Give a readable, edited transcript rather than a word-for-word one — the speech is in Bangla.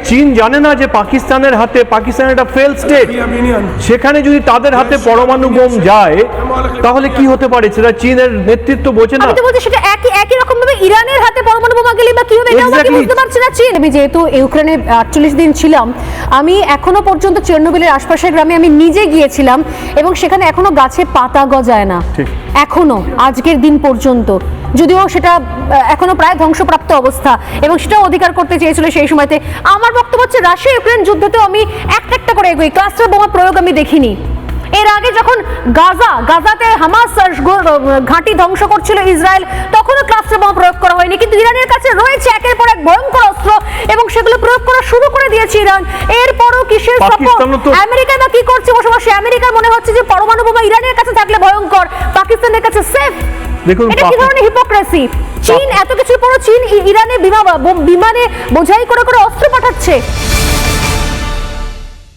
চীন জানে না যে পাকিস্তানের হাতে, পাকিস্তান একটা ফেল স্টেট, সেখানে যদি তাদের হাতে পরমাণু বোম যায় তাহলে কি হতে পারে সেটা চীনের নেতৃত্ব বোঝে না। আমি তো বলছি সেটা একই রকম ভাবে ইরানের হাতে পরমাণু বোমা গেলে বা কি হবে এটাও কি বুঝতে পারছে না চীন। আমি যেহেতু ইউক্রেনে 48 দিন ছিলাম, আমি এখনো পর্যন্ত চেরনোবিলের আশপাশের গ্রামে আমি নিজে গিয়েছিলাম এবং সেখানে এখনো গাছে পাতা গজায় না, এখনো আজকের দিন পর্যন্ত, যদিও সেটা এখনো প্রায় ধ্বংসপ্রাপ্ত অবস্থা এবং সেটাও অধিকার করতে চেয়েছিল সেই সময়তে। আমার বক্তব্য হচ্ছে রাশিয়া ইউক্রেন যুদ্ধতেও আমি একটা করে এগোই, ক্লাস্টার বোমা প্রয়োগ আমি দেখিনি। এর আগে যখন গাজাতে হামাস ঘাঁটি ধ্বংস করছিল ইসরায়েল, তখনও ক্লাস্টার বোমা প্রয়োগ করা হয়নি, কিন্তু ইরানের কাছে রয়েছে একের পর এক ভয়ঙ্কর অস্ত্র এবং সেগুলো প্রয়োগ করা শুরু করে দিয়েছে ইরান। এরপরও কিসের সাপোর্ট? আমেরিকা বা কি করছে বসে বসে? আমেরিকার মনে হচ্ছে যে পরমাণু বোমা ইরানের কাছে থাকলে ভয়ঙ্কর, পাকিস্তানের কাছে সেফ। দেখুন এটা কি ধরনের হিপোক্রেসি? চীন এত কিছুর পরও চীন ইরানে বিমানে বোঝাই করে অস্ত্র পাঠাচ্ছে।